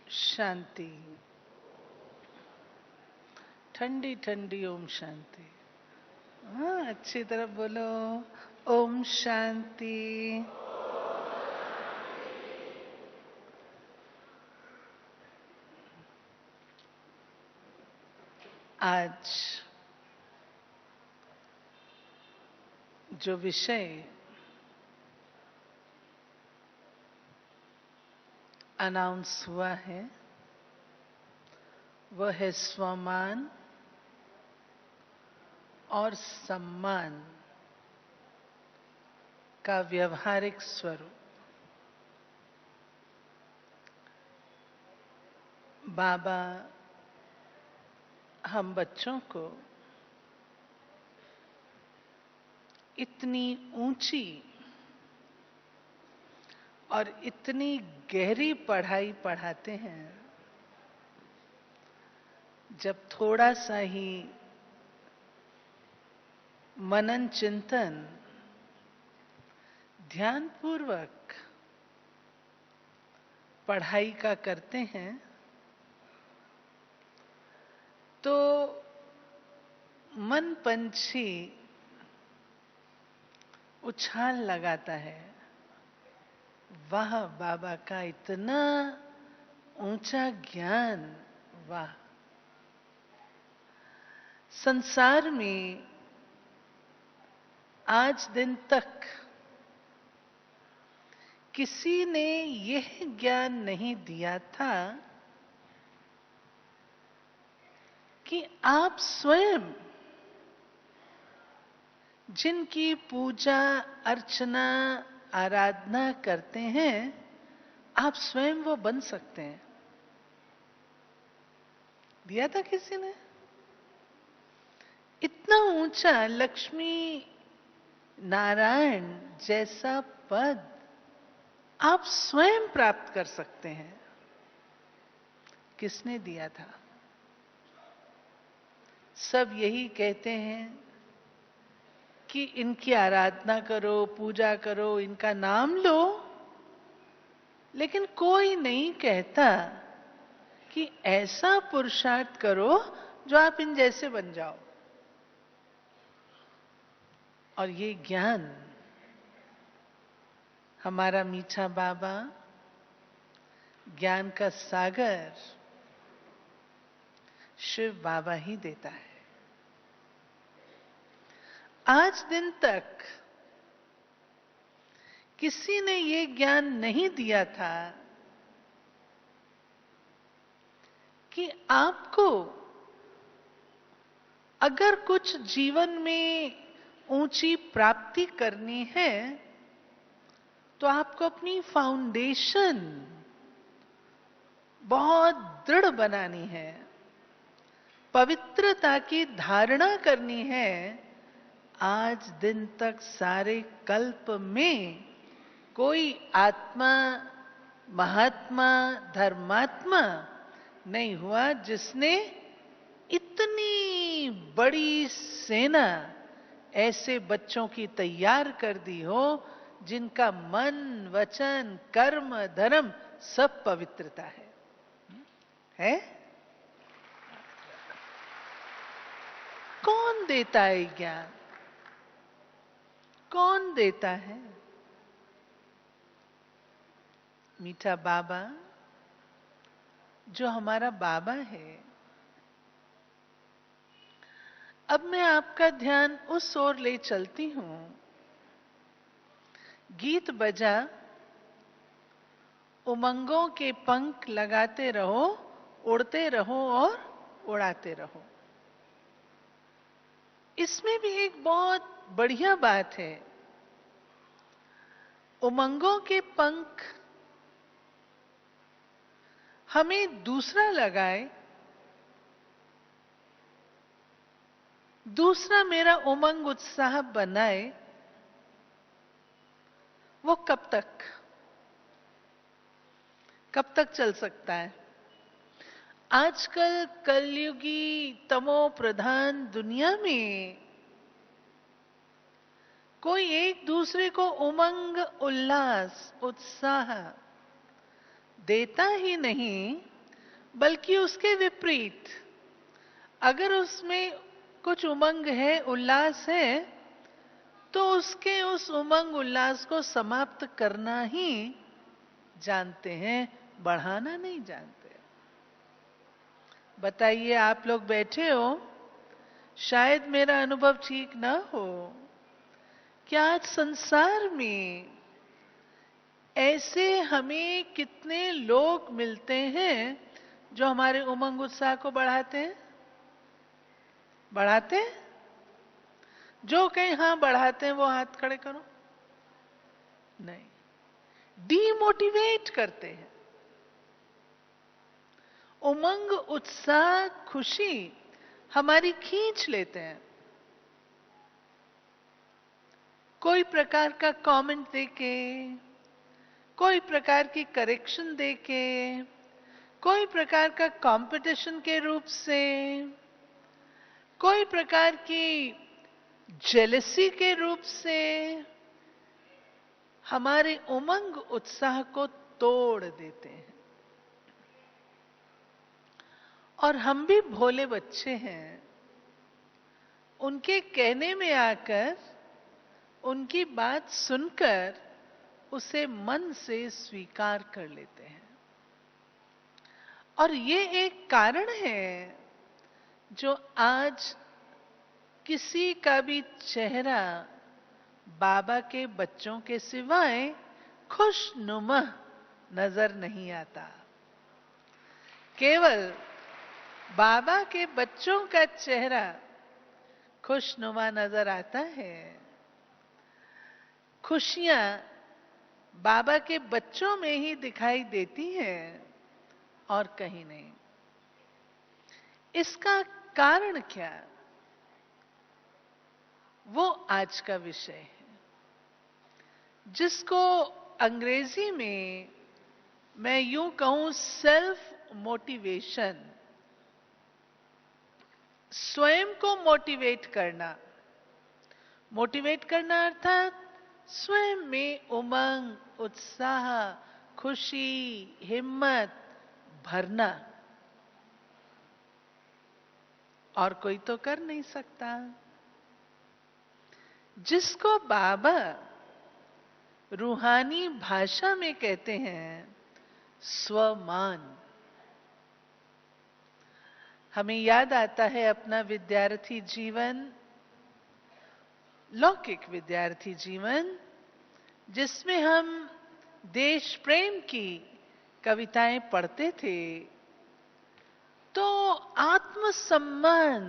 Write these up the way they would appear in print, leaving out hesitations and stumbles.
शांति। ठंडी ठंडी ओम शांति। हाँ, अच्छी तरह बोलो। ओम शांति। आज जो विषय अनाउंस हुआ है वह है स्वमान और सम्मान का व्यवहारिक स्वरूप। बाबा हम बच्चों को इतनी ऊंची और इतनी गहरी पढ़ाई पढ़ाते हैं, जब थोड़ा सा ही मनन चिंतन ध्यानपूर्वक पढ़ाई का करते हैं तो मन पंछी उछाल लगाता है। वाह, बाबा का इतना ऊंचा ज्ञान, वाह। संसार में आज दिन तक किसी ने यह ज्ञान नहीं दिया था कि आप स्वयं जिनकी पूजा अर्चना आराधना करते हैं, आप स्वयं वो बन सकते हैं। दिया था किसी ने? इतना ऊंचा लक्ष्मी नारायण जैसा पद आप स्वयं प्राप्त कर सकते हैं। किसने दिया था? सब यही कहते हैं कि इनकी आराधना करो, पूजा करो, इनका नाम लो, लेकिन कोई नहीं कहता कि ऐसा पुरुषार्थ करो जो आप इन जैसे बन जाओ। और ये ज्ञान हमारा मीठा बाबा, ज्ञान का सागर शिव बाबा ही देता है। आज दिन तक किसी ने ये ज्ञान नहीं दिया था कि आपको अगर कुछ जीवन में ऊंची प्राप्ति करनी है तो आपको अपनी फाउंडेशन बहुत दृढ़ बनानी है, पवित्रता की धारणा करनी है। आज दिन तक सारे कल्प में कोई आत्मा, महात्मा, धर्मात्मा नहीं हुआ जिसने इतनी बड़ी सेना ऐसे बच्चों की तैयार कर दी हो जिनका मन, वचन, कर्म, धर्म सब पवित्रता है? कौन देता है ज्ञान? कौन देता है? मीठा बाबा, जो हमारा बाबा है। अब मैं आपका ध्यान उस ओर ले चलती हूं। गीत बजा, उमंगों के पंख लगाते रहो, उड़ते रहो और उड़ाते रहो। इसमें भी एक बहुत बढ़िया बात है। उमंगों के पंख हमें दूसरा लगाए, दूसरा मेरा उमंग उत्साह बनाए, वो कब तक चल सकता है? आजकल कलयुगी तमो प्रधान दुनिया में कोई एक दूसरे को उमंग, उल्लास, उत्साह देता ही नहीं, बल्कि उसके विपरीत, अगर उसमें कुछ उमंग है, उल्लास है, तो उसके उस उमंग उल्लास को समाप्त करना ही जानते हैं, बढ़ाना नहीं जानते। बताइए, आप लोग बैठे हो, शायद मेरा अनुभव ठीक ना हो, क्या आज संसार में ऐसे हमें कितने लोग मिलते हैं जो हमारे उमंग उत्साह को बढ़ाते हैं? बढ़ाते हैं? जो कहीं हां बढ़ाते हैं वो हाथ खड़े करो। नहीं, डीमोटिवेट करते हैं। उमंग, उत्साह, खुशी हमारी खींच लेते हैं। कोई प्रकार का कमेंट देके, कोई प्रकार की करेक्शन देके, कोई प्रकार का कंपटीशन के रूप से, कोई प्रकार की जेलसी के रूप से हमारे उमंग उत्साह को तोड़ देते हैं। और हम भी भोले बच्चे हैं, उनके कहने में आकर, उनकी बात सुनकर उसे मन से स्वीकार कर लेते हैं। और ये एक कारण है जो आज किसी का भी चेहरा बाबा के बच्चों के सिवाय खुशनुमा नजर नहीं आता। केवल बाबा के बच्चों का चेहरा खुशनुमा नजर आता है। खुशियां बाबा के बच्चों में ही दिखाई देती हैं और कहीं नहीं। इसका कारण क्या, वो आज का विषय है, जिसको अंग्रेजी में मैं यूं कहूं सेल्फ मोटिवेशन, स्वयं को मोटिवेट करना। मोटिवेट करना अर्थात स्वयं में उमंग, उत्साह, खुशी, हिम्मत भरना। और कोई तो कर नहीं सकता। जिसको बाबा रूहानी भाषा में कहते हैं स्वमान। हमें याद आता है अपना विद्यार्थी जीवन, लौकिक विद्यार्थी जीवन, जिसमें हम देश प्रेम की कविताएं पढ़ते थे, तो आत्मसम्मान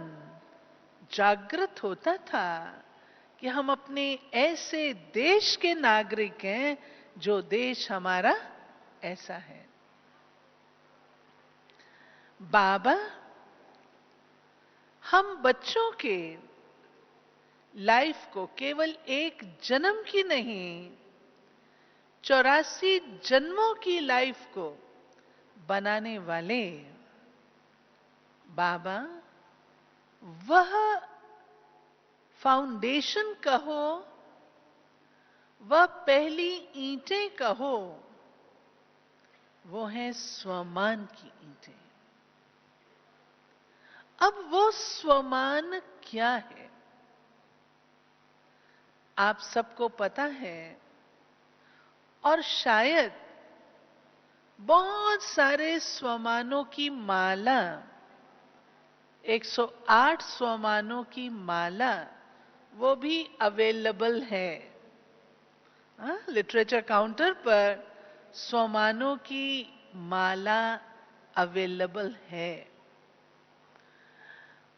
जागृत होता था कि हम अपने ऐसे देश के नागरिक हैं जो देश हमारा ऐसा है। बाबा हम बच्चों के लाइफ को केवल एक जन्म की नहीं, 84 जन्मों की लाइफ को बनाने वाले बाबा, वह फाउंडेशन कहो, वह पहली ईंटें कहो, वो है स्वमान की ईंटें। अब वो स्वमान क्या है, आप सबको पता है, और शायद बहुत सारे स्वमानों की माला, 108 स्वमानों की माला, वो भी अवेलेबल है। लिटरेचर काउंटर पर स्वमानों की माला अवेलेबल है।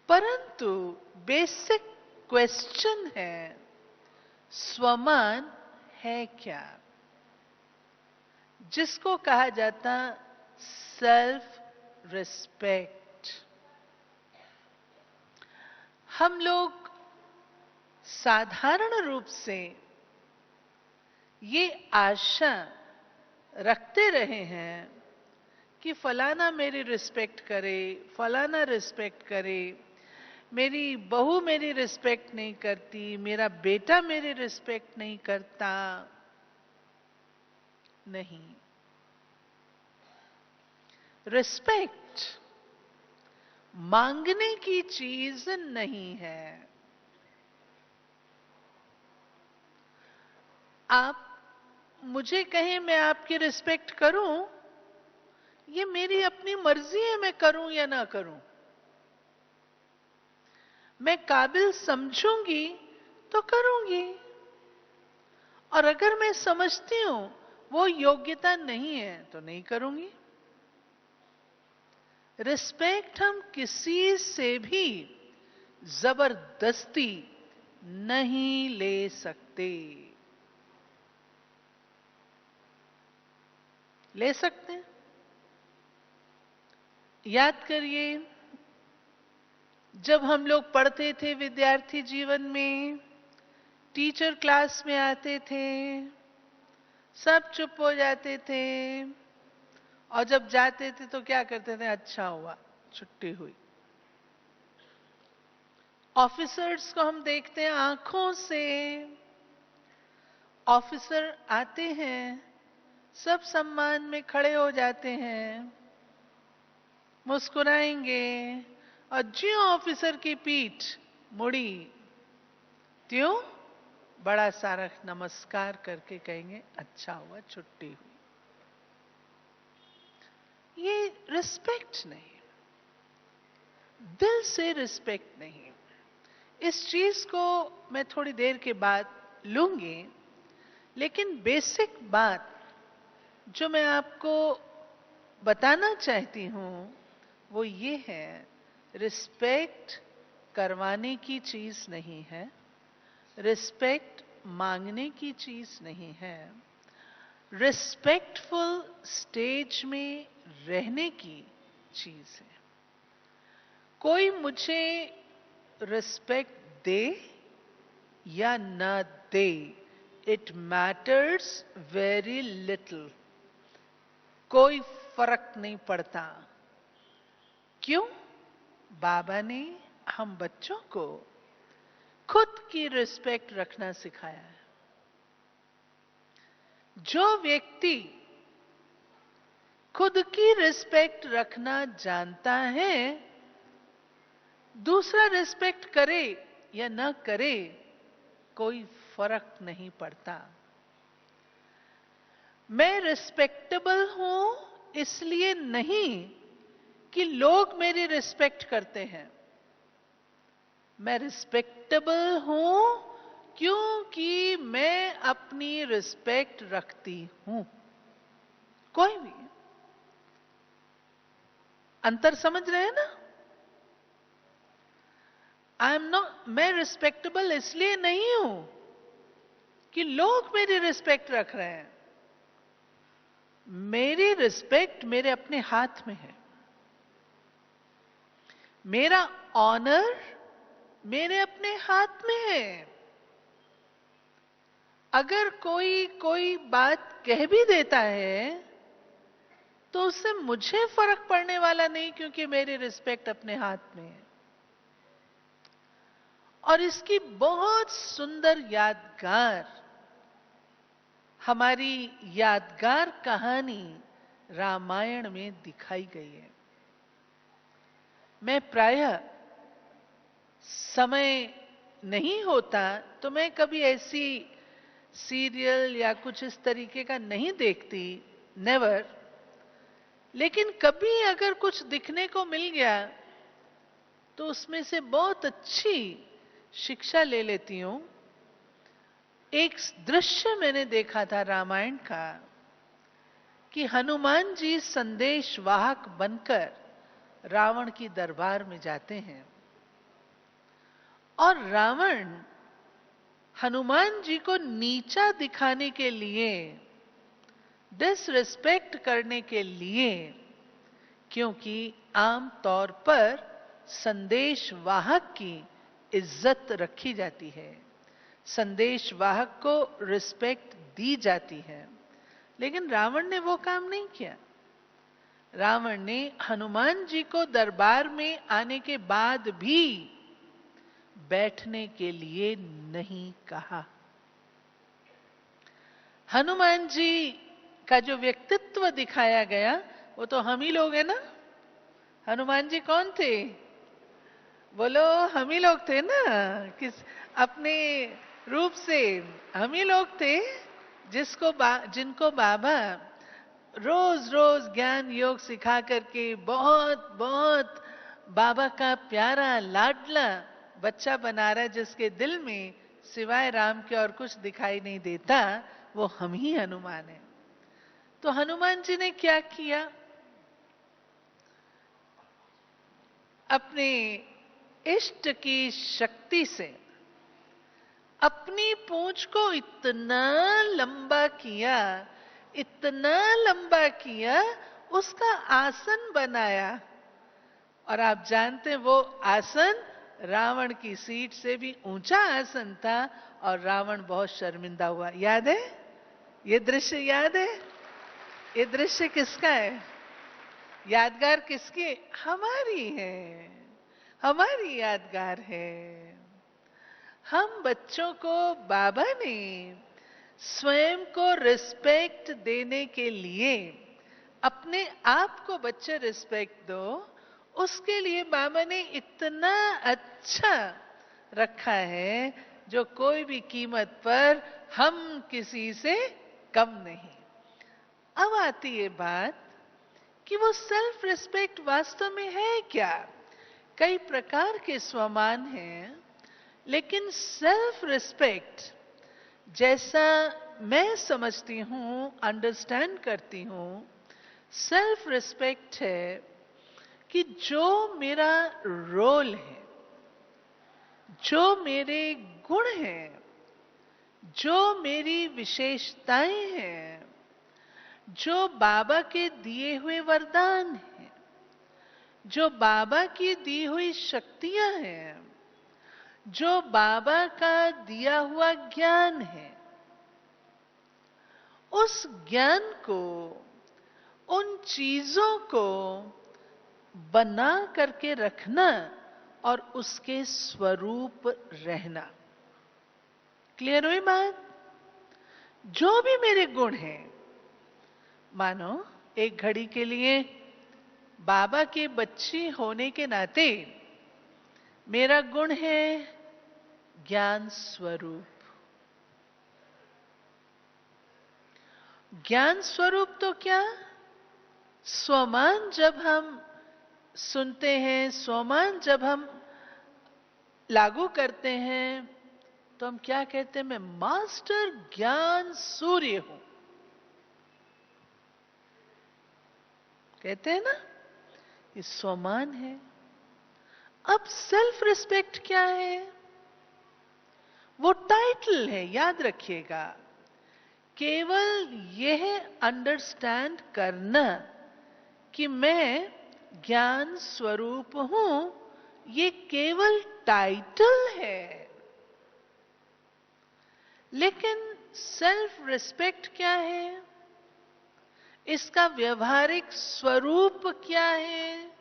परंतु बेसिक क्वेश्चन है, स्वमान है क्या, जिसको कहा जाता सेल्फ रिस्पेक्ट। हम लोग साधारण रूप से ये आशा रखते रहे हैं कि फलाना मेरी रिस्पेक्ट करे, फलाना रिस्पेक्ट करे, मेरी बहू मेरी रिस्पेक्ट नहीं करती, मेरा बेटा मेरी रिस्पेक्ट नहीं करता। नहीं, रिस्पेक्ट मांगने की चीज नहीं है। आप मुझे कहें मैं आपकी रिस्पेक्ट करूं, ये मेरी अपनी मर्जी है, मैं करूं या ना करूं। मैं काबिल समझूंगी तो करूंगी, और अगर मैं समझती हूं वो योग्यता नहीं है तो नहीं करूंगी। रिस्पेक्ट हम किसी से भी जबरदस्ती नहीं ले सकते। ले सकते हैं? याद करिए, जब हम लोग पढ़ते थे विद्यार्थी जीवन में, टीचर क्लास में आते थे, सब चुप हो जाते थे, और जब जाते थे तो क्या करते थे? अच्छा हुआ छुट्टी हुई। ऑफिसर्स को हम देखते हैं आंखों से, ऑफिसर आते हैं, सब सम्मान में खड़े हो जाते हैं, मुस्कुराएंगे, और ज्यों ऑफिसर की पीठ मुड़ी त्यों बड़ा सारा नमस्कार करके कहेंगे अच्छा हुआ छुट्टी हुई। ये रिस्पेक्ट नहीं, दिल से रिस्पेक्ट नहीं। इस चीज को मैं थोड़ी देर के बाद लूंगी, लेकिन बेसिक बात जो मैं आपको बताना चाहती हूं वो ये है, रिस्पेक्ट करवाने की चीज नहीं है, रिस्पेक्ट मांगने की चीज नहीं है, रिस्पेक्टफुल स्टेज में रहने की चीज है। कोई मुझे रिस्पेक्ट दे या ना दे, इट मैटर्स वेरी लिटिल, कोई फर्क नहीं पड़ता। क्यों? बाबा ने हम बच्चों को खुद की रिस्पेक्ट रखना सिखाया है। जो व्यक्ति खुद की रिस्पेक्ट रखना जानता है, दूसरा रिस्पेक्ट करे या न करे कोई फर्क नहीं पड़ता। मैं रिस्पेक्टेबल हूं इसलिए नहीं कि लोग मेरी रिस्पेक्ट करते हैं। मैं रिस्पेक्टेबल हूं क्योंकि मैं अपनी रिस्पेक्ट रखती हूं। कोई भी अंतर समझ रहे हैं ना? आई एम नॉट, मैं रिस्पेक्टेबल इसलिए नहीं हूं कि लोग मेरी रिस्पेक्ट रख रहे हैं। मेरी रिस्पेक्ट मेरे अपने हाथ में है। मेरा ऑनर मेरे अपने हाथ में है। अगर कोई बात कह भी देता है तो उससे मुझे फर्क पड़ने वाला नहीं, क्योंकि मेरी रिस्पेक्ट अपने हाथ में है। और इसकी बहुत सुंदर यादगार, हमारी यादगार कहानी रामायण में दिखाई गई है। मैं प्रायः समय नहीं होता तो मैं कभी ऐसी सीरियल या कुछ इस तरीके का नहीं देखती, नेवर। लेकिन कभी अगर कुछ दिखने को मिल गया तो उसमें से बहुत अच्छी शिक्षा ले लेती हूं। एक दृश्य मैंने देखा था रामायण का कि हनुमान जी संदेश वाहक बनकर रावण की दरबार में जाते हैं, और रावण हनुमान जी को नीचा दिखाने के लिए, डिसरिस्पेक्ट करने के लिए, क्योंकि आम तौर पर संदेश वाहक की इज्जत रखी जाती है, संदेश वाहक को रिस्पेक्ट दी जाती है, लेकिन रावण ने वो काम नहीं किया। रावण ने हनुमान जी को दरबार में आने के बाद भी बैठने के लिए नहीं कहा। हनुमान जी का जो व्यक्तित्व दिखाया गया वो तो हम ही लोग हैं ना। हनुमान जी कौन थे? बोलो, हम ही लोग थे ना। किस अपने रूप से हम ही लोग थे, जिनको बाबा रोज रोज ज्ञान योग सिखा करके बहुत बहुत बाबा का प्यारा लाडला बच्चा बना रहा है, जिसके दिल में सिवाय राम के और कुछ दिखाई नहीं देता, वो हम ही हनुमान है। तो हनुमान जी ने क्या किया? अपने इष्ट की शक्ति से अपनी पूंछ को इतना लंबा किया, इतना लंबा किया, उसका आसन बनाया। और आप जानते हैं वो आसन रावण की सीट से भी ऊंचा आसन था, और रावण बहुत शर्मिंदा हुआ। याद है? ये दृश्य याद है? ये दृश्य किसका है? यादगार किसकी? हमारी है, हमारी यादगार है। हम बच्चों को बाबा ने स्वयं को रिस्पेक्ट देने के लिए, अपने आप को बच्चे रिस्पेक्ट दो, उसके लिए बाबा ने इतना अच्छा रखा है, जो कोई भी कीमत पर हम किसी से कम नहीं। अब आती है बात कि वो सेल्फ रिस्पेक्ट वास्तव में है क्या? कई प्रकार के स्वमान हैं, लेकिन सेल्फ रिस्पेक्ट जैसा मैं समझती हूं, अंडरस्टैंड करती हूं, सेल्फ रिस्पेक्ट है कि जो मेरा रोल है, जो मेरे गुण हैं, जो मेरी विशेषताएं हैं, जो बाबा के दिए हुए वरदान हैं, जो बाबा की दी हुई शक्तियां हैं, जो बाबा का दिया हुआ ज्ञान है, उस ज्ञान को, उन चीजों को बना करके रखना और उसके स्वरूप रहना। क्लियर हुई बात? जो भी मेरे गुण हैं, मानो एक घड़ी के लिए बाबा के बच्ची होने के नाते मेरा गुण है ज्ञान स्वरूप। ज्ञान स्वरूप तो क्या, स्वमान जब हम सुनते हैं, स्वमान जब हम लागू करते हैं, तो हम क्या कहते हैं? मैं मास्टर ज्ञान सूर्य हूं, कहते हैं ना। ये स्वमान है। अब सेल्फ रिस्पेक्ट क्या है? वो टाइटल है, याद रखिएगा। केवल यह अंडरस्टैंड करना कि मैं ज्ञान स्वरूप हूं, ये केवल टाइटल है। लेकिन सेल्फ रिस्पेक्ट क्या है? इसका व्यवहारिक स्वरूप क्या है?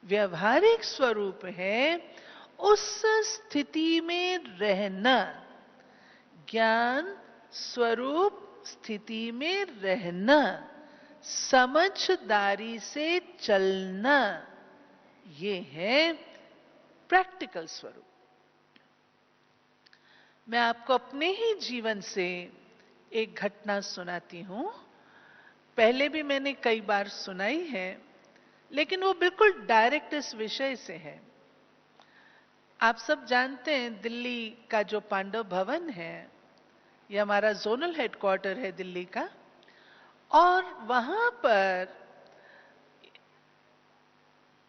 व्यवहारिक स्वरूप है उस स्थिति में रहना, ज्ञान स्वरूप स्थिति में रहना, समझदारी से चलना, ये है प्रैक्टिकल स्वरूप। मैं आपको अपने ही जीवन से एक घटना सुनाती हूं। पहले भी मैंने कई बार सुनाई है, लेकिन वो बिल्कुल डायरेक्ट इस विषय से है। आप सब जानते हैं दिल्ली का जो पांडव भवन है, ये हमारा जोनल हेडक्वार्टर है दिल्ली का, और वहां पर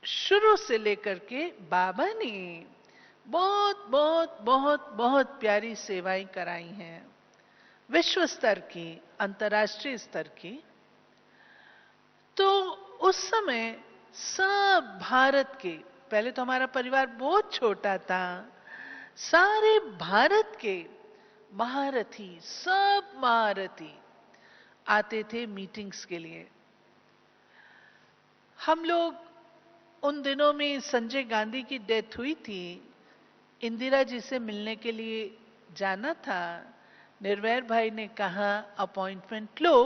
शुरू से लेकर के बाबा ने बहुत बहुत बहुत बहुत प्यारी सेवाएं कराई हैं, विश्व स्तर की, अंतर्राष्ट्रीय स्तर की। तो उस समय सब भारत के, पहले तो हमारा परिवार बहुत छोटा था, सारे भारत के महारथी, सब महारथी आते थे मीटिंग्स के लिए। हम लोग उन दिनों में, संजय गांधी की डेथ हुई थी, इंदिरा जी से मिलने के लिए जाना था। निर्वैर भाई ने कहा अपॉइंटमेंट लो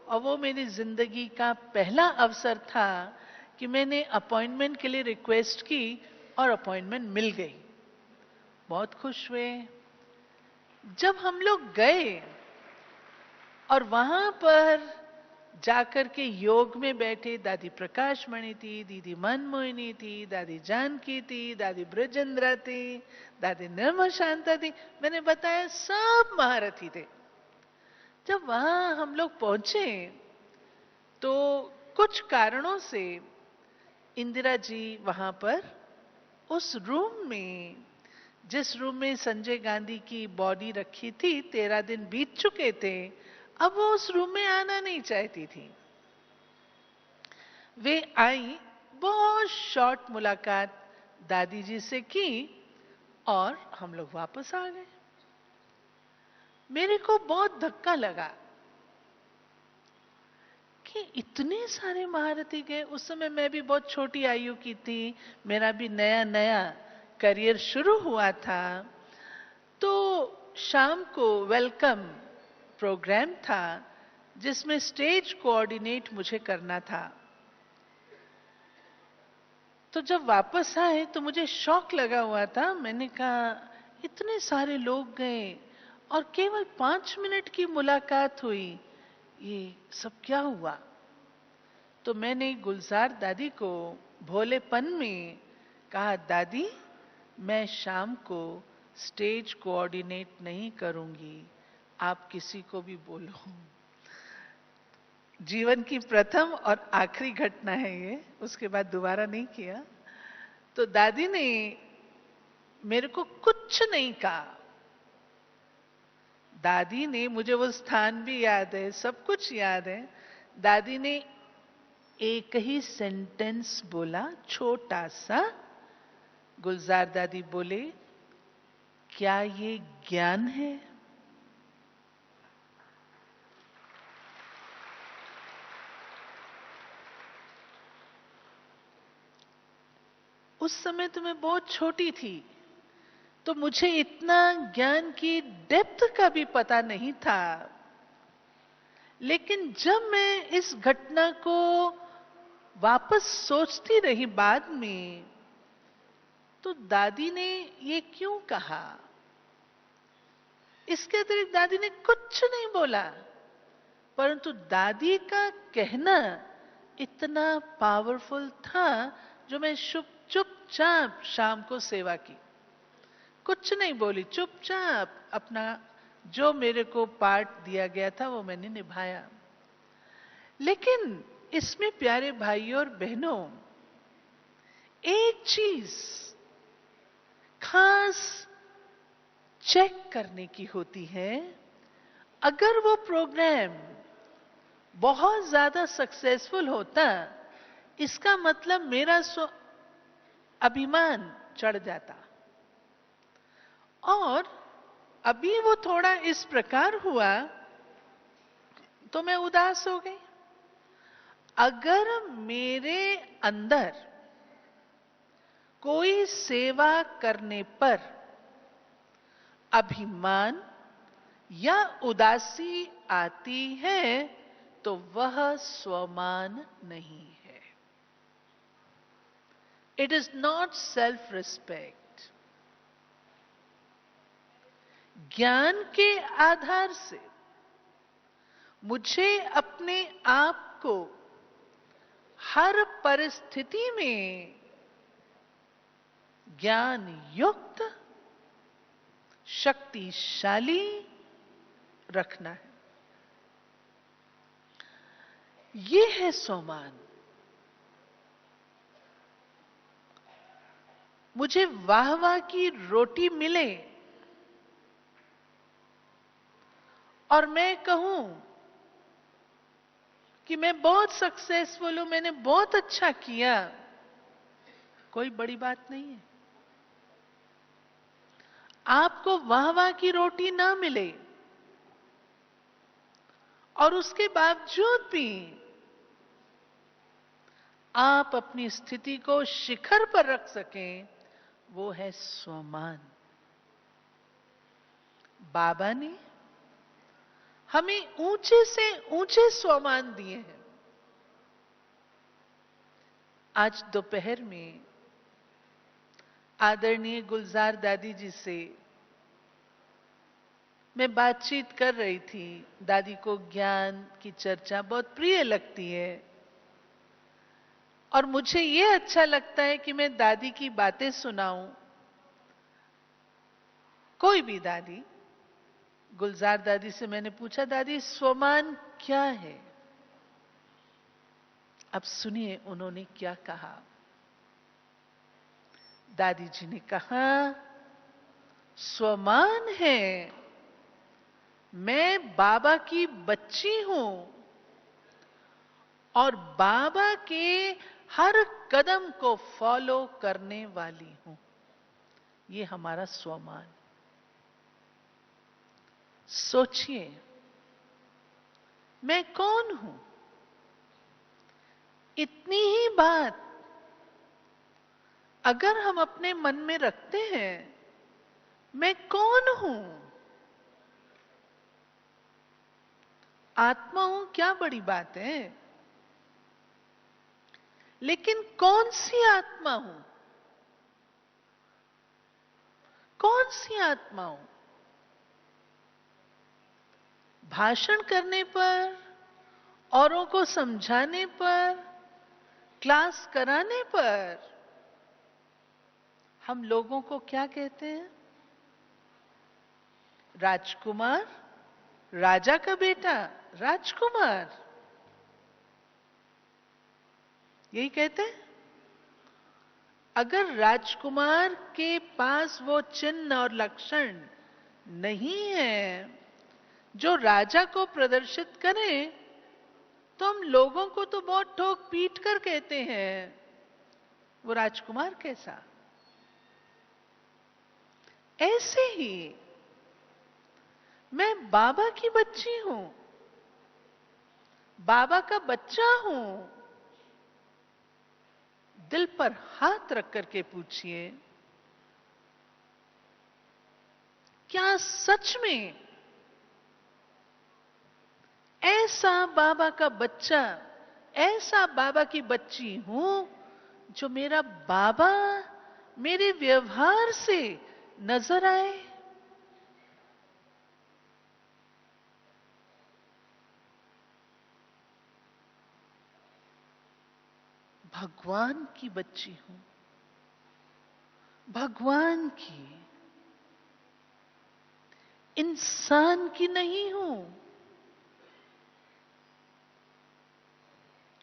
और वो मेरी जिंदगी का पहला अवसर था कि मैंने अपॉइंटमेंट के लिए रिक्वेस्ट की और अपॉइंटमेंट मिल गई। बहुत खुश हुए। जब हम लोग गए और वहां पर जाकर के योग में बैठे, दादी प्रकाश मणि थी, दीदी मनमोहिनी थी, दादी जानकी थी, दादी ब्रजेंद्रा थी, दादी निर्मल शांता थी, मैंने बताया सब महारथी थे। जब वहां हम लोग पहुंचे तो कुछ कारणों से इंदिरा जी वहां पर उस रूम में, जिस रूम में संजय गांधी की बॉडी रखी थी, 13 दिन बीत चुके थे, अब वो उस रूम में आना नहीं चाहती थी। वे आई, बहुत शॉर्ट मुलाकात दादी जी से की और हम लोग वापस आ गए। मेरे को बहुत धक्का लगा कि इतने सारे महारथी गए। उस समय मैं भी बहुत छोटी आयु की थी, मेरा भी नया नया करियर शुरू हुआ था। तो शाम को वेलकम प्रोग्राम था जिसमें स्टेज कोऑर्डिनेट मुझे करना था। तो जब वापस आए तो मुझे शौक लगा हुआ था। मैंने कहा इतने सारे लोग गए और केवल 5 मिनट की मुलाकात हुई, ये सब क्या हुआ? तो मैंने गुलजार दादी को भोलेपन में कहा, दादी मैं शाम को स्टेज कोऑर्डिनेट नहीं करूंगी, आप किसी को भी बोलो। जीवन की प्रथम और आखिरी घटना है ये, उसके बाद दोबारा नहीं किया। तो दादी ने मेरे को कुछ नहीं कहा। दादी ने, मुझे वो स्थान भी याद है, सब कुछ याद है, दादी ने एक ही सेंटेंस बोला, छोटा सा। गुलजार दादी बोले, क्या ये ज्ञान है? उस समय तो मैं बहुत छोटी थी, तो मुझे इतना ज्ञान की डेप्थ का भी पता नहीं था। लेकिन जब मैं इस घटना को वापस सोचती रही बाद में, तो दादी ने ये क्यों कहा, इसके अतिरिक्त दादी ने कुछ नहीं बोला। परंतु दादी का कहना इतना पावरफुल था, जो मैं चुपचाप शाम को सेवा की, कुछ नहीं बोली, चुपचाप अपना जो मेरे को पार्ट दिया गया था वो मैंने निभाया। लेकिन इसमें प्यारे भाइयों और बहनों, एक चीज खास चेक करने की होती है। अगर वो प्रोग्राम बहुत ज्यादा सक्सेसफुल होता, इसका मतलब मेरा अभिमान चढ़ जाता, और अभी वो थोड़ा इस प्रकार हुआ तो मैं उदास हो गई। अगर मेरे अंदर कोई सेवा करने पर अभिमान या उदासी आती है, तो वह स्वमान नहीं है। It is not self respect. ज्ञान के आधार से मुझे अपने आप को हर परिस्थिति में ज्ञान युक्त, शक्तिशाली रखना है। ये है स्वमान। मुझे वाह वाह की रोटी मिले और मैं कहूं कि मैं बहुत सक्सेसफुल हूं, मैंने बहुत अच्छा किया, कोई बड़ी बात नहीं है। आपको वाह वाह की रोटी ना मिले और उसके बावजूद भी आप अपनी स्थिति को शिखर पर रख सकें, वो है स्वमान। बाबा ने हमें ऊंचे से ऊंचे स्वमान दिए हैं। आज दोपहर में आदरणीय गुलजार दादी जी से मैं बातचीत कर रही थी। दादी को ज्ञान की चर्चा बहुत प्रिय लगती है और मुझे ये अच्छा लगता है कि मैं दादी की बातें सुनाऊं। कोई भी दादी, गुलजार दादी से मैंने पूछा, दादी स्वमान क्या है? अब सुनिए उन्होंने क्या कहा। दादी जी ने कहा, स्वमान है मैं बाबा की बच्ची हूं और बाबा के हर कदम को फॉलो करने वाली हूं। ये हमारा स्वमान। सोचिए, मैं कौन हूं? इतनी ही बात अगर हम अपने मन में रखते हैं, मैं कौन हूं? आत्मा हूं, क्या बड़ी बात है। लेकिन कौन सी आत्मा हूं? कौन सी आत्मा हूं? भाषण करने पर, औरों को समझाने पर, क्लास कराने पर हम लोगों को क्या कहते हैं? राजकुमार, राजा का बेटा, राजकुमार, यही कहते हैं। अगर राजकुमार के पास वो चिन्ह और लक्षण नहीं है जो राजा को प्रदर्शित करें, तो हम लोगों को तो बहुत ठोक पीट कर कहते हैं, वो राजकुमार कैसा। ऐसे ही मैं बाबा की बच्ची हूं, बाबा का बच्चा हूं। दिल पर हाथ रख करके पूछिए, क्या सच में ऐसा बाबा का बच्चा, ऐसा बाबा की बच्ची हूं जो मेरा बाबा मेरे व्यवहार से नजर आए? भगवान की बच्ची हूं, भगवान की, इंसान की नहीं हूं।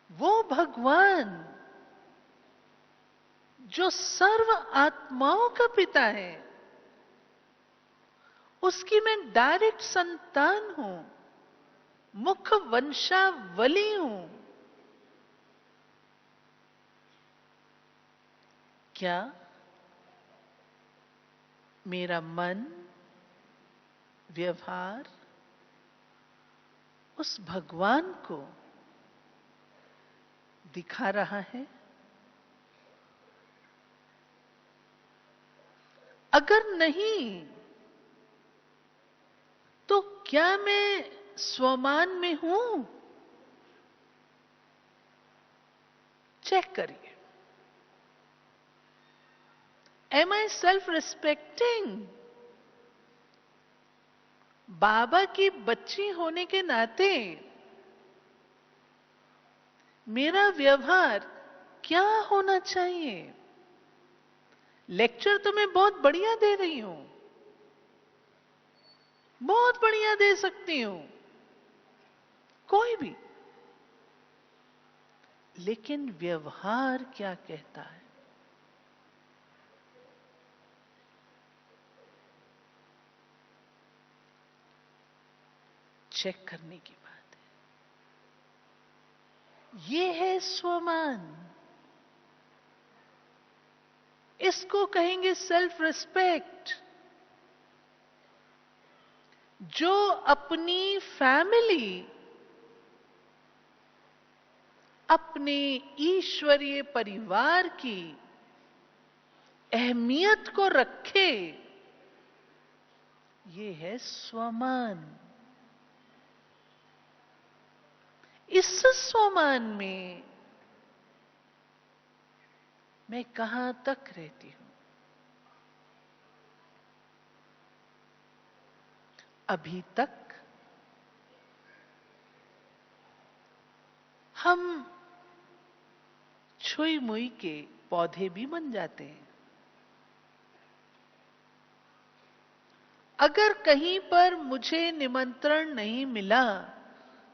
वो भगवान जो सर्व आत्माओं का पिता है, उसकी मैं डायरेक्ट संतान हूं, मुख वंशावली हूं। क्या मेरा मन, व्यवहार उस भगवान को दिखा रहा है? अगर नहीं, तो क्या मैं स्वमान में हूं? चेक करिए। Am I self respecting? बाबा की बच्ची होने के नाते मेरा व्यवहार क्या होना चाहिए? लेक्चर तो मैं बहुत बढ़िया दे रही हूं, बहुत बढ़िया दे सकती हूं, कोई भी, लेकिन व्यवहार क्या कहता है? चेक करने की बात है। ये है स्वमान। इसको कहेंगे सेल्फ रिस्पेक्ट। जो अपनी फैमिली, अपने ईश्वरीय परिवार की अहमियत को रखे, ये है स्वमान। इस स्वमान में मैं कहां तक रहती हूं? अभी तक हम छुई मुई के पौधे भी बन जाते हैं। अगर कहीं पर मुझे निमंत्रण नहीं मिला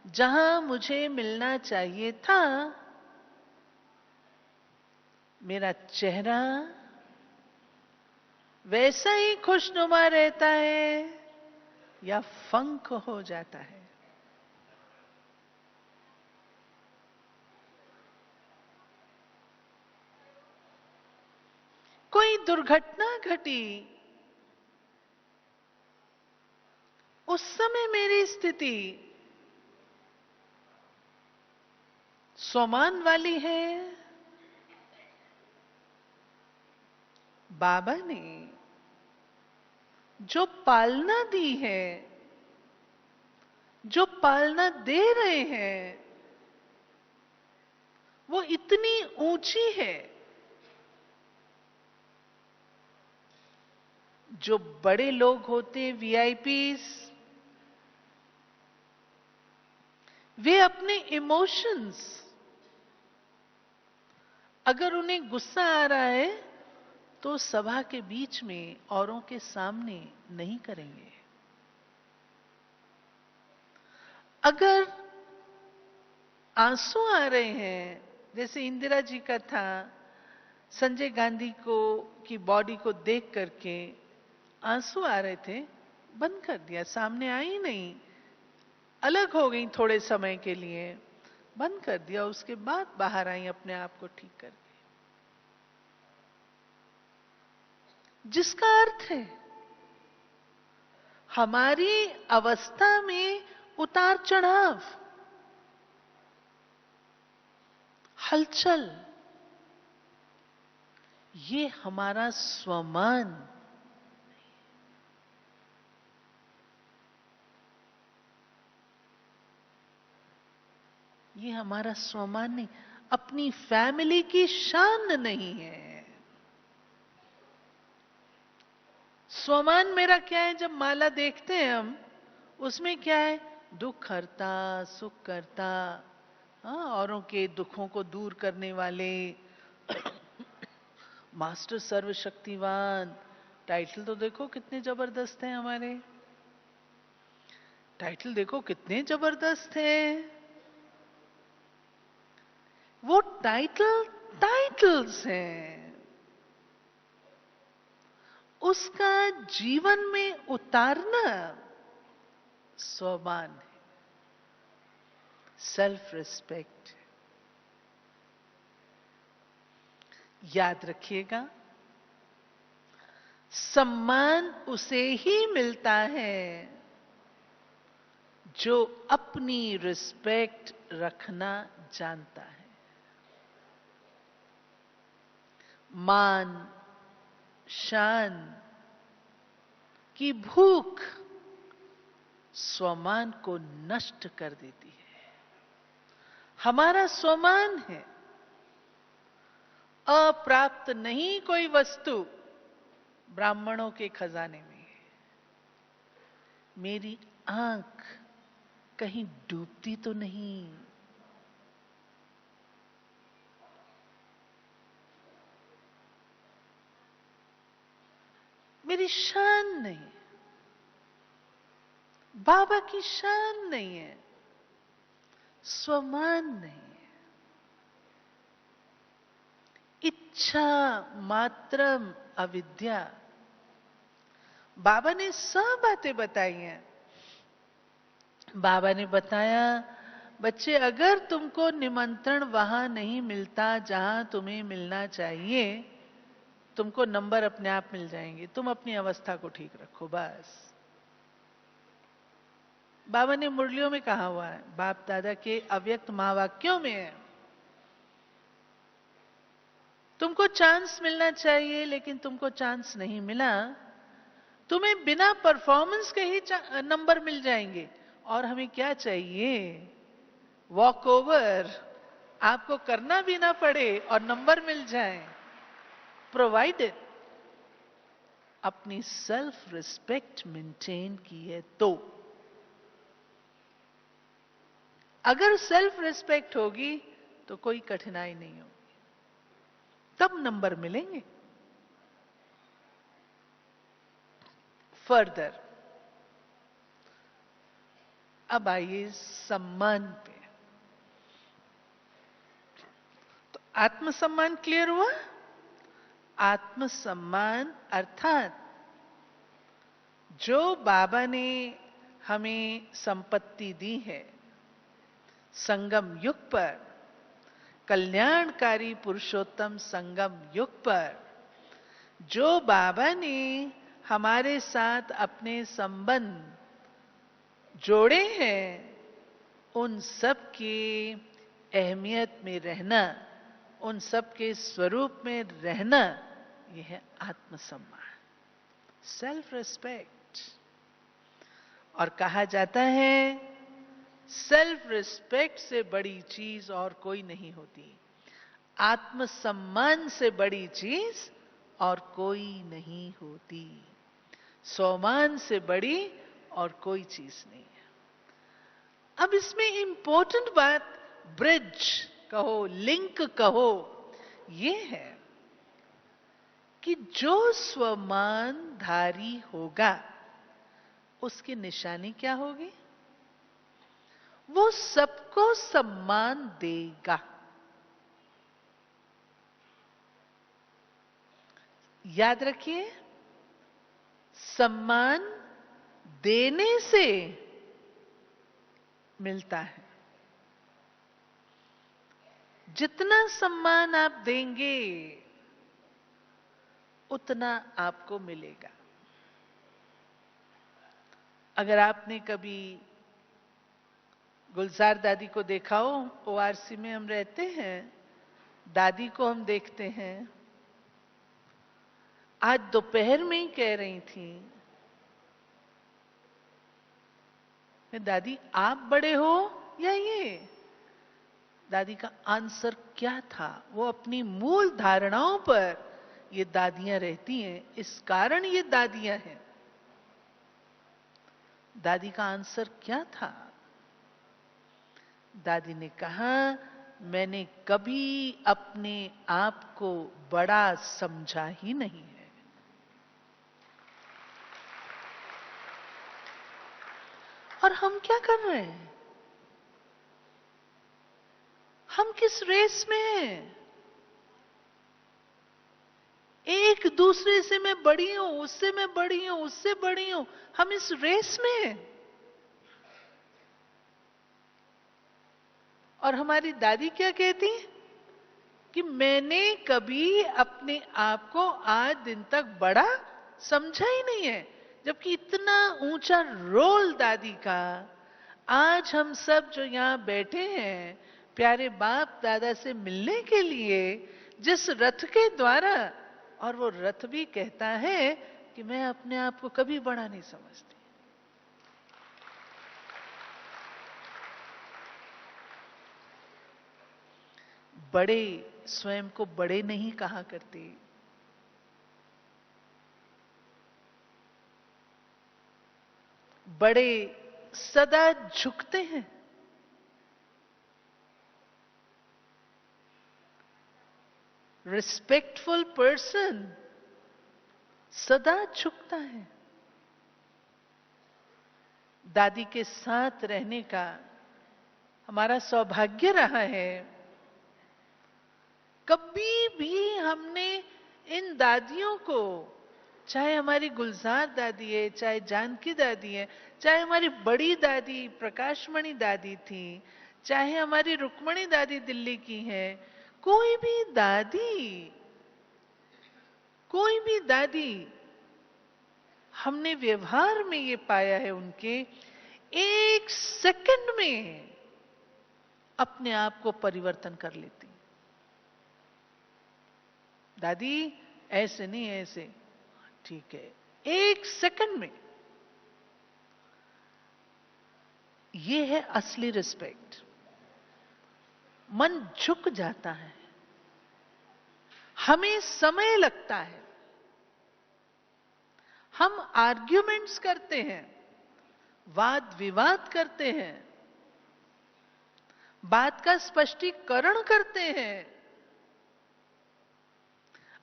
जहां मुझे मिलना चाहिए था, मेरा चेहरा वैसा ही खुशनुमा रहता है या फंक हो जाता है? कोई दुर्घटना घटी, उस समय मेरी स्थिति स्वमान वाली है। बाबा ने जो पालना दी है, जो पालना दे रहे हैं, वो इतनी ऊंची है। जो बड़े लोग होते हैं, वीआईपीज, वे अपने इमोशंस, अगर उन्हें गुस्सा आ रहा है तो सभा के बीच में औरों के सामने नहीं करेंगे। अगर आंसू आ रहे हैं, जैसे इंदिरा जी का था, संजय गांधी को की बॉडी को देख करके आंसू आ रहे थे, बंद कर दिया, सामने आई नहीं, अलग हो गई थोड़े समय के लिए, बंद कर दिया, उसके बाद बाहर आई अपने आप को ठीक करके। जिसका अर्थ है हमारी अवस्था में उतार चढ़ाव, हलचल, ये हमारा स्वमान, ये हमारा स्वमान नहीं, अपनी फैमिली की शान नहीं है। स्वमान मेरा क्या है? जब माला देखते हैं हम, उसमें क्या है? दुख हरता, सुख करता, हाँ, औरों के दुखों को दूर करने वाले, मास्टर सर्वशक्तिवान। टाइटल तो देखो कितने जबरदस्त हैं हमारे, टाइटल देखो कितने जबरदस्त हैं। वो टाइटल टाइटल्स हैं, उसका जीवन में उतारना स्वमान है, सेल्फ रिस्पेक्ट। याद रखिएगा, सम्मान उसे ही मिलता है जो अपनी रिस्पेक्ट रखना जानता है। मान शान की भूख स्वमान को नष्ट कर देती है। हमारा स्वमान है अप्राप्त नहीं कोई वस्तु ब्राह्मणों के खजाने में। मेरी आंख कहीं डूबती तो नहीं, मेरी शान नहीं, बाबा की शान नहीं है, स्वमान नहीं है। इच्छा मात्रम अविद्या। बाबा ने सब बातें बताई हैं। बाबा ने बताया, बच्चे अगर तुमको निमंत्रण वहां नहीं मिलता जहां तुम्हें मिलना चाहिए, तुमको नंबर अपने आप मिल जाएंगे, तुम अपनी अवस्था को ठीक रखो बस। बाबा ने मुरलियों में कहा हुआ है, बाप दादा के अव्यक्त महावाक्यों में है, तुमको चांस मिलना चाहिए लेकिन तुमको चांस नहीं मिला, तुम्हें बिना परफॉर्मेंस के ही नंबर मिल जाएंगे। और हमें क्या चाहिए? वॉक ओवर आपको करना भी ना पड़े और नंबर मिल जाए, प्रोवाइडेड अपनी सेल्फ रिस्पेक्ट मेंटेन की है तो। अगर सेल्फ रिस्पेक्ट होगी तो कोई कठिनाई नहीं होगी, तब नंबर मिलेंगे। फर्दर अब आइए सम्मान पे। तो आत्मसम्मान क्लियर हुआ। आत्मसम्मान अर्थात जो बाबा ने हमें संपत्ति दी है, संगम युग पर, कल्याणकारी पुरुषोत्तम संगम युग पर जो बाबा ने हमारे साथ अपने संबंध जोड़े हैं, उन सब की अहमियत में रहना, उन सब के स्वरूप में रहना, यह है आत्मसम्मान, सेल्फ रिस्पेक्ट। और कहा जाता है सेल्फ रिस्पेक्ट से बड़ी चीज और कोई नहीं होती, आत्मसम्मान से बड़ी चीज और कोई नहीं होती, सम्मान से बड़ी और कोई चीज नहीं है। अब इसमें इंपॉर्टेंट बात, ब्रिज कहो, लिंक कहो, ये है कि जो स्वमानधारी होगा उसकी निशानी क्या होगी? वो सबको सम्मान देगा। याद रखिए, सम्मान देने से मिलता है। जितना सम्मान आप देंगे उतना आपको मिलेगा। अगर आपने कभी गुलजार दादी को देखा हो, ओआरसी में हम रहते हैं, दादी को हम देखते हैं। आज दोपहर में ही कह रही थी, दादी आप बड़े हो या ये? दादी का आंसर क्या था? वो अपनी मूल धारणाओं पर ये दादियां रहती हैं, इस कारण ये दादियां हैं। दादी का आंसर क्या था? दादी ने कहा, मैंने कभी अपने आप को बड़ा समझा ही नहीं है। और हम क्या कर रहे हैं? हम किस रेस में हैं? एक दूसरे से मैं बड़ी हूं, उससे मैं बड़ी हूं, उससे बड़ी हूं, हम इस रेस में हैं। और हमारी दादी क्या कहती कि मैंने कभी अपने आप को आज दिन तक बड़ा समझा ही नहीं है। जबकि इतना ऊंचा रोल दादी का, आज हम सब जो यहां बैठे हैं प्यारे बाप दादा से मिलने के लिए, जिस रथ के द्वारा, और वो रथ भी कहता है कि मैं अपने आप को कभी बड़ा नहीं समझती। बड़े स्वयं को बड़े नहीं कहा करते। बड़े सदा झुकते हैं। रिस्पेक्टफुल पर्सन सदा झुकता है। दादी के साथ रहने का हमारा सौभाग्य रहा है। कभी भी हमने इन दादियों को, चाहे हमारी गुलजार दादी है, चाहे जानकी दादी है, चाहे हमारी बड़ी दादी प्रकाशमणि दादी थी, चाहे हमारी रुक्मणी दादी दिल्ली की है, कोई भी दादी हमने व्यवहार में ये पाया है, उनके एक सेकंड में अपने आप को परिवर्तन कर लेती। दादी ऐसे नहीं, ऐसे ठीक है, एक सेकंड में। ये है असली रिस्पेक्ट। मन झुक जाता है, हमें समय लगता है, हम आर्ग्यूमेंट्स करते हैं, वाद विवाद करते हैं, बात का स्पष्टीकरण करते हैं,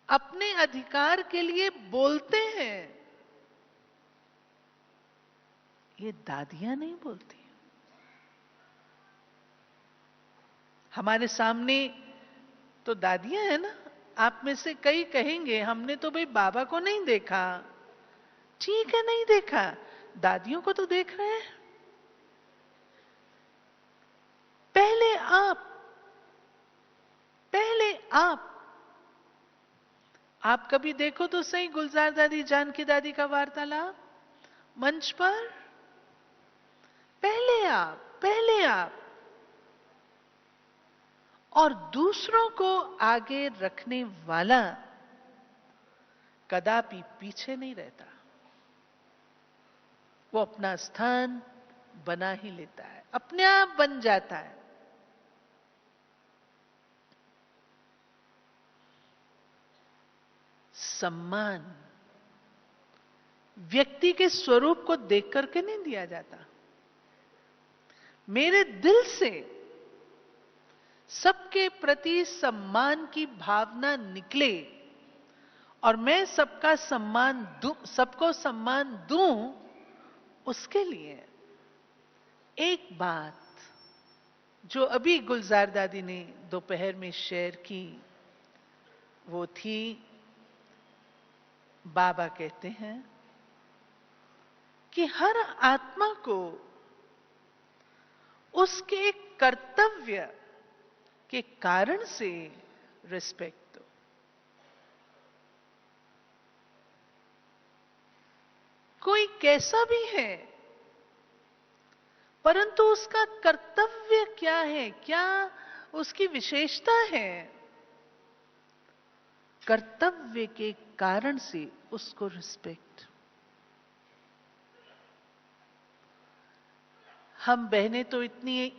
अपने अधिकार के लिए बोलते हैं। ये दादियां नहीं बोलती। हमारे सामने तो दादियां हैं ना, आप में से कई कहेंगे हमने तो भाई बाबा को नहीं देखा। ठीक है, नहीं देखा, दादियों को तो देख रहे हैं। पहले आप कभी देखो तो सही गुलजार दादी जानकी दादी का वार्तालाप मंच पर। पहले आप और दूसरों को आगे रखने वाला कदापि पीछे नहीं रहता, वो अपना स्थान बना ही लेता है, अपने आप बन जाता है। सम्मान व्यक्ति के स्वरूप को देख करके नहीं दिया जाता। मेरे दिल से सबके प्रति सम्मान की भावना निकले और मैं सबका सम्मान दूं, सबको सम्मान दूं, उसके लिए एक बात जो अभी गुलजार दादी ने दोपहर में शेयर की, वो थी, बाबा कहते हैं कि हर आत्मा को उसके कर्तव्य के कारण से रिस्पेक्ट दो। कोई कैसा भी है, परंतु उसका कर्तव्य क्या है, क्या उसकी विशेषता है, कर्तव्य के कारण से उसको रिस्पेक्ट। हम बहनें तो इतनी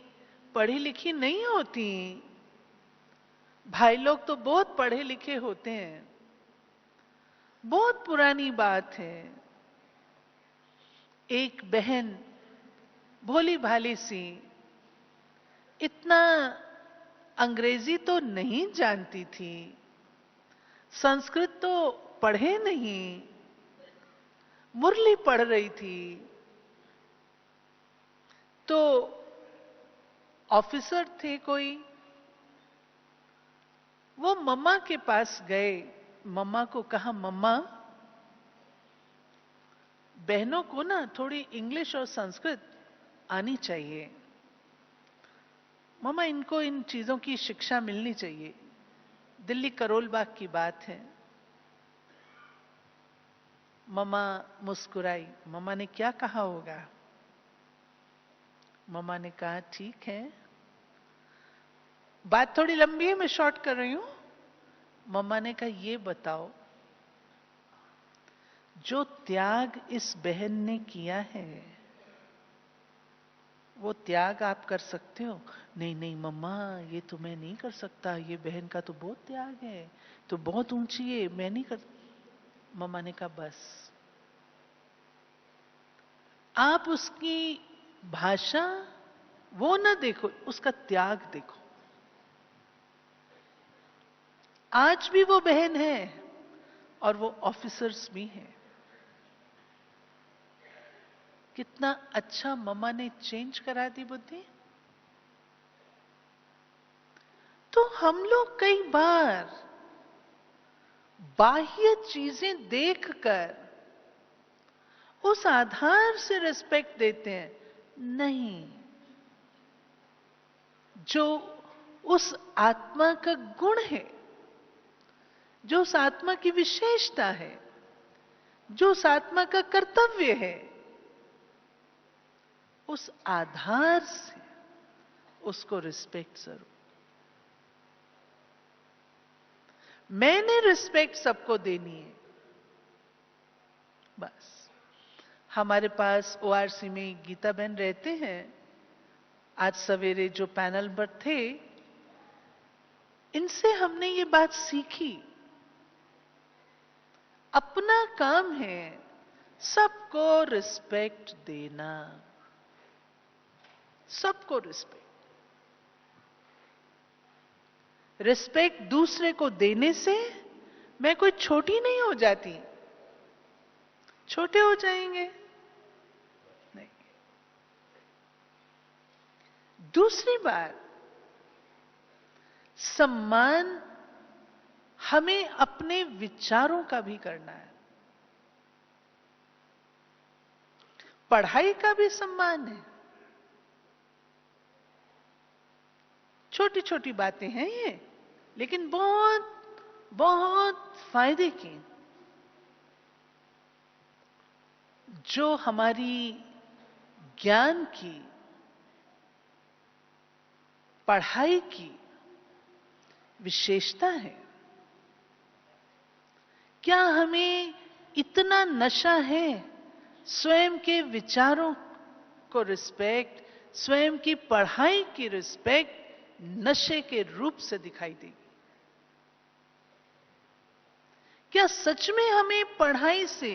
पढ़ी लिखी नहीं होती, भाई लोग तो बहुत पढ़े लिखे होते हैं। बहुत पुरानी बात है, एक बहन भोली भाली सी, इतना अंग्रेजी तो नहीं जानती थी, संस्कृत तो पढ़े नहीं, मुरली पढ़ रही थी, तो ऑफिसर थे कोई, वो मम्मा के पास गए, मम्मा को कहा, मम्मा बहनों को ना थोड़ी इंग्लिश और संस्कृत आनी चाहिए, मम्मा इनको इन चीजों की शिक्षा मिलनी चाहिए। दिल्ली करोल बाग की बात है। मम्मा मुस्कुराई। मम्मा ने क्या कहा होगा? मम्मा ने कहा, ठीक है, बात थोड़ी लंबी है, मैं शॉर्ट कर रही हूं। मम्मा ने कहा, ये बताओ, जो त्याग इस बहन ने किया है, वो त्याग आप कर सकते हो? नहीं नहीं मम्मा, ये तो मैं नहीं कर सकता, ये बहन का तो बहुत त्याग है, तो बहुत ऊंची है, मैं नहीं कर। मम्मा ने कहा, बस आप उसकी भाषा वो ना देखो, उसका त्याग देखो। आज भी वो बहन है और वो ऑफिसर्स भी हैं। कितना अच्छा मम्मा ने चेंज करा दी बुद्धि। तो हम लोग कई बार बाह्य चीजें देखकर उस आधार से रिस्पेक्ट देते हैं, नहीं, जो उस आत्मा का गुण है, जो उस आत्मा की विशेषता है, जो उस आत्मा का कर्तव्य है, उस आधार से उसको रिस्पेक्ट जरूर। मैंने रिस्पेक्ट सबको देनी है, बस। हमारे पास ओआरसी में गीता बहन रहते हैं, आज सवेरे जो पैनल पर थे, इनसे हमने ये बात सीखी, अपना काम है सबको रिस्पेक्ट देना, सबको रिस्पेक्ट। रिस्पेक्ट दूसरे को देने से मैं कोई छोटी नहीं हो जाती, छोटे हो जाएंगे नहीं। दूसरी बात, सम्मान हमें अपने विचारों का भी करना है। पढ़ाई का भी सम्मान है। छोटी छोटी बातें हैं ये, लेकिन बहुत बहुत फायदे की, जो हमारी ज्ञान की, पढ़ाई की विशेषता है। क्या हमें इतना नशा है स्वयं के विचारों को रिस्पेक्ट, स्वयं की पढ़ाई की रिस्पेक्ट नशे के रूप से दिखाई देगी? क्या सच में हमें पढ़ाई से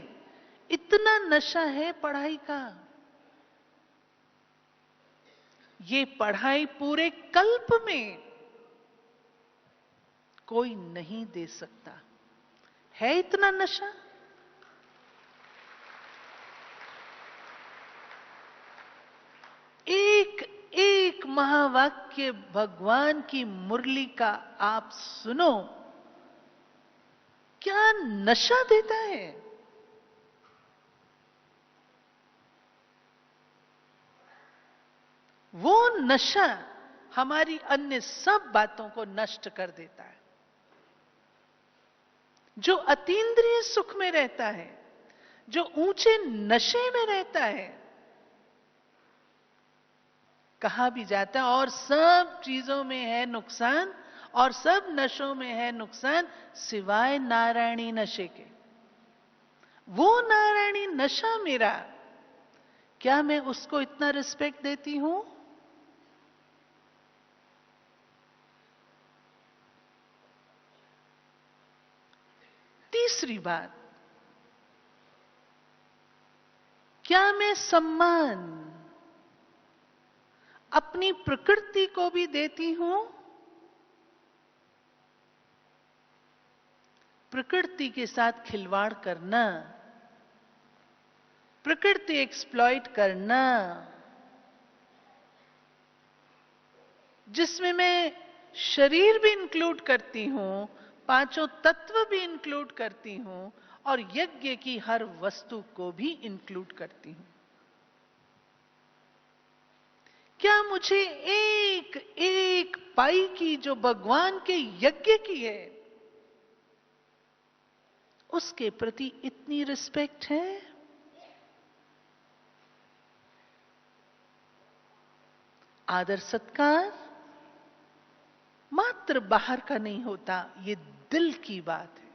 इतना नशा है पढ़ाई का? ये पढ़ाई पूरे कल्प में कोई नहीं दे सकता। है इतना नशा? एक एक महावाक्य भगवान की मुरली का आप सुनो, क्या नशा देता है। वो नशा हमारी अन्य सब बातों को नष्ट कर देता है। जो अतीन्द्रिय सुख में रहता है, जो ऊंचे नशे में रहता है, कहा भी जाता है और सब चीजों में है नुकसान और सब नशों में है नुकसान सिवाय नारायणी नशे के। वो नारायणी नशा मेरा, क्या मैं उसको इतना रिस्पेक्ट देती हूं? तीसरी बात, क्या मैं सम्मान अपनी प्रकृति को भी देती हूं? प्रकृति के साथ खिलवाड़ करना, प्रकृति एक्सप्लॉइट करना, जिसमें मैं शरीर भी इंक्लूड करती हूं, पांचों तत्व भी इंक्लूड करती हूं और यज्ञ की हर वस्तु को भी इंक्लूड करती हूं। क्या मुझे एक एक पाई की जो भगवान के यज्ञ की है उसके प्रति इतनी रिस्पेक्ट है? आदर सत्कार मात्र बाहर का नहीं होता, ये दिल की बात है,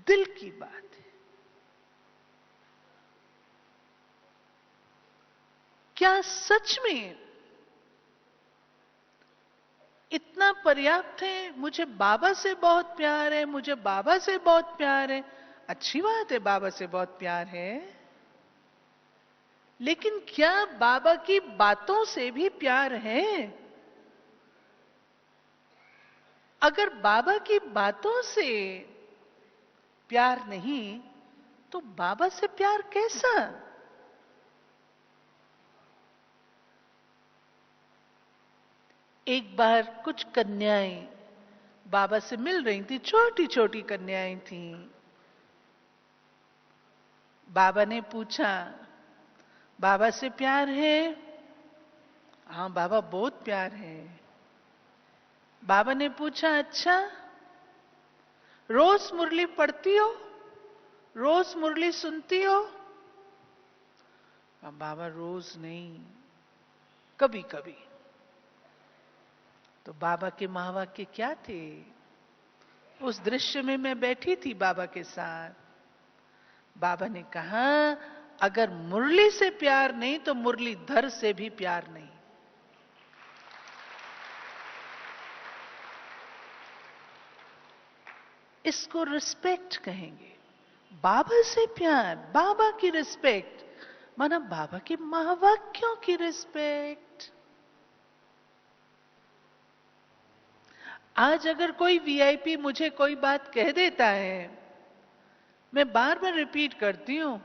दिल की बात है। क्या सच में इतना पर्याप्त है? मुझे बाबा से बहुत प्यार है, मुझे बाबा से बहुत प्यार है। अच्छी बात है, बाबा से बहुत प्यार है, लेकिन क्या बाबा की बातों से भी प्यार है? अगर बाबा की बातों से प्यार नहीं तो बाबा से प्यार कैसा? एक बार कुछ कन्याएं बाबा से मिल रही थी, छोटी छोटी कन्याएं थी। बाबा ने पूछा, बाबा से प्यार है? हाँ बाबा बहुत प्यार है। बाबा ने पूछा, अच्छा रोज मुरली पढ़ती हो, रोज मुरली सुनती हो? बाबा रोज नहीं, कभी कभी। तो बाबा के महावाक्य क्या थे? उस दृश्य में मैं बैठी थी बाबा के साथ। बाबा ने कहा, अगर मुरली से प्यार नहीं तो मुरलीधर से भी प्यार नहीं। इसको रिस्पेक्ट कहेंगे। बाबा से प्यार, बाबा की रिस्पेक्ट, माना बाबा के महावाक्यों की रिस्पेक्ट। आज अगर कोई वीआईपी मुझे कोई बात कह देता है, मैं बार बार रिपीट करती हूं,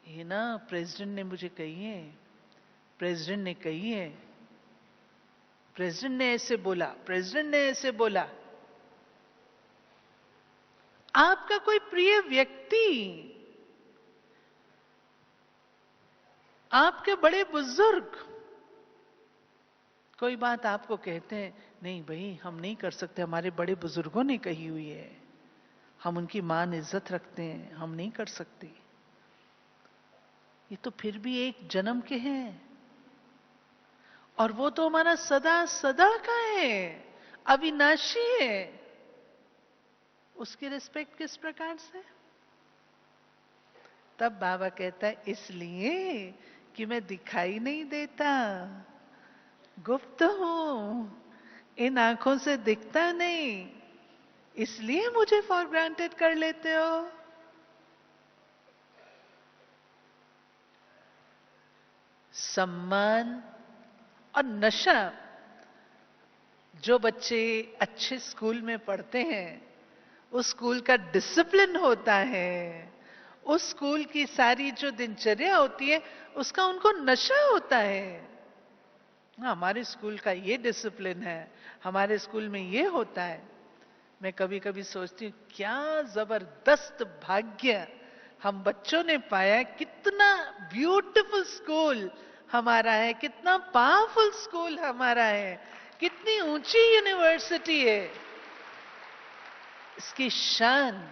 ये ना प्रेसिडेंट ने मुझे कही है, प्रेसिडेंट ने कही है, प्रेसिडेंट ने ऐसे बोला, प्रेसिडेंट ने ऐसे बोला। आपका कोई प्रिय व्यक्ति, आपके बड़े बुजुर्ग कोई बात आपको कहते हैं, नहीं भाई हम नहीं कर सकते, हमारे बड़े बुजुर्गों ने कही हुई है, हम उनकी मान इज्जत रखते हैं, हम नहीं कर सकते। ये तो फिर भी एक जन्म के हैं, और वो तो हमारा सदा सदा का है, अविनाशी है। उसकी रिस्पेक्ट किस प्रकार से? तब बाबा कहता है, इसलिए कि मैं दिखाई नहीं देता, गुप्त हूं, इन आंखों से दिखता नहीं, इसलिए मुझे फॉर ग्रांटेड कर लेते हो। सम्मान और नशा, जो बच्चे अच्छे स्कूल में पढ़ते हैं, उस स्कूल का डिसिप्लिन होता है, उस स्कूल की सारी जो दिनचर्या होती है, उसका उनको नशा होता है। हमारे स्कूल का ये डिसिप्लिन है, हमारे स्कूल में ये होता है। मैं कभी कभी सोचती हूँ, क्या जबरदस्त भाग्य हम बच्चों ने पाया, कितना ब्यूटीफुल स्कूल हमारा है, कितना पावरफुल स्कूल हमारा है, कितनी ऊंची यूनिवर्सिटी है। इसकी शान,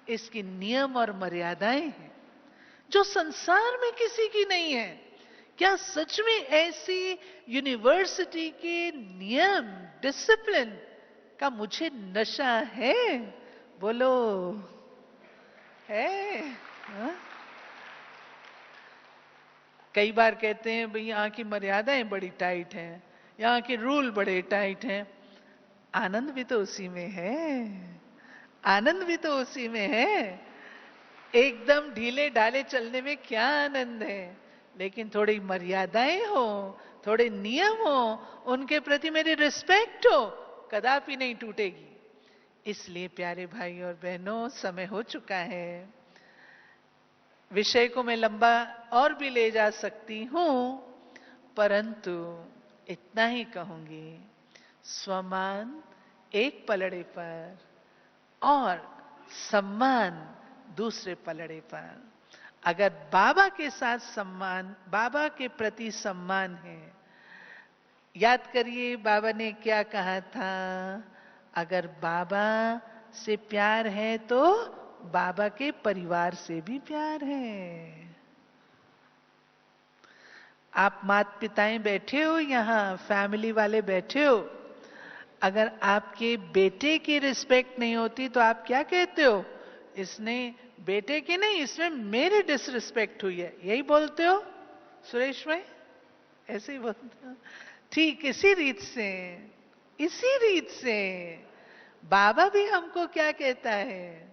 इसकी नियम और मर्यादाएं हैं जो संसार में किसी की नहीं है। क्या सच में ऐसी यूनिवर्सिटी के नियम, डिसिप्लिन का मुझे नशा है? बोलो, है? हा? कई बार कहते हैं भाई यहाँ की मर्यादाएं बड़ी टाइट हैं, यहाँ के रूल बड़े टाइट हैं। आनंद भी तो उसी में है, आनंद भी तो उसी में है। एकदम ढीले ढाले चलने में क्या आनंद है, लेकिन थोड़ी मर्यादाएं हो, थोड़े नियम हो, उनके प्रति मेरी रिस्पेक्ट हो, कदापि नहीं टूटेगी। इसलिए प्यारे भाई और बहनों, समय हो चुका है। विषय को मैं लंबा और भी ले जा सकती हूं, परंतु इतना ही कहूंगी, स्वमान एक पलड़े पर और सम्मान दूसरे पलड़े पर। अगर बाबा के साथ सम्मान, बाबा के प्रति सम्मान है, याद करिए बाबा ने क्या कहा था, अगर बाबा से प्यार है तो बाबा के परिवार से भी प्यार है। आप माता पिताएं बैठे हो यहां, फैमिली वाले बैठे हो, अगर आपके बेटे की रिस्पेक्ट नहीं होती तो आप क्या कहते हो, इसने बेटे की नहीं, इसमें मेरी डिसरिस्पेक्ट हुई है, यही बोलते हो सुरेश भाई? ऐसे ही बोलते हो। ठीक इसी रीत से, इसी रीत से बाबा भी हमको क्या कहता है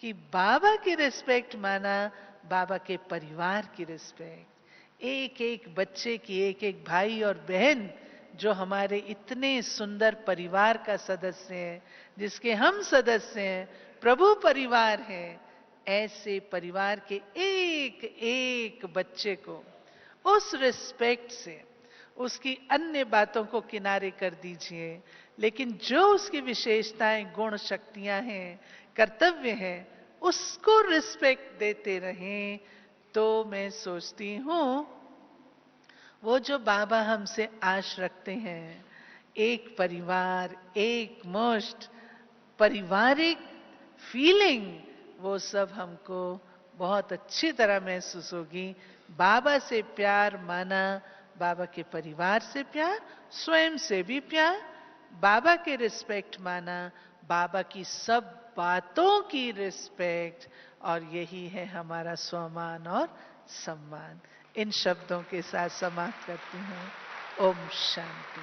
कि बाबा की रिस्पेक्ट माना बाबा के परिवार की रिस्पेक्ट। एक एक बच्चे की, एक एक भाई और बहन जो हमारे इतने सुंदर परिवार का सदस्य है, जिसके हम सदस्य हैं, प्रभु परिवार है, ऐसे परिवार के एक एक बच्चे को उस रिस्पेक्ट से, उसकी अन्य बातों को किनारे कर दीजिए, लेकिन जो उसकी विशेषताएं, गुण, शक्तियां हैं, कर्तव्य हैं, उसको रिस्पेक्ट देते रहें, तो मैं सोचती हूं वो जो बाबा हमसे आश रखते हैं, एक परिवार, एक मुष्ट, पारिवारिक फीलिंग, वो सब हमको बहुत अच्छी तरह महसूस होगी। बाबा से प्यार माना बाबा के परिवार से प्यार, स्वयं से भी प्यार, बाबा के रिस्पेक्ट माना बाबा की सब बातों की रिस्पेक्ट, और यही है हमारा स्वमान और सम्मान। इन शब्दों के साथ समाप्त करती हूँ। ओम शांति।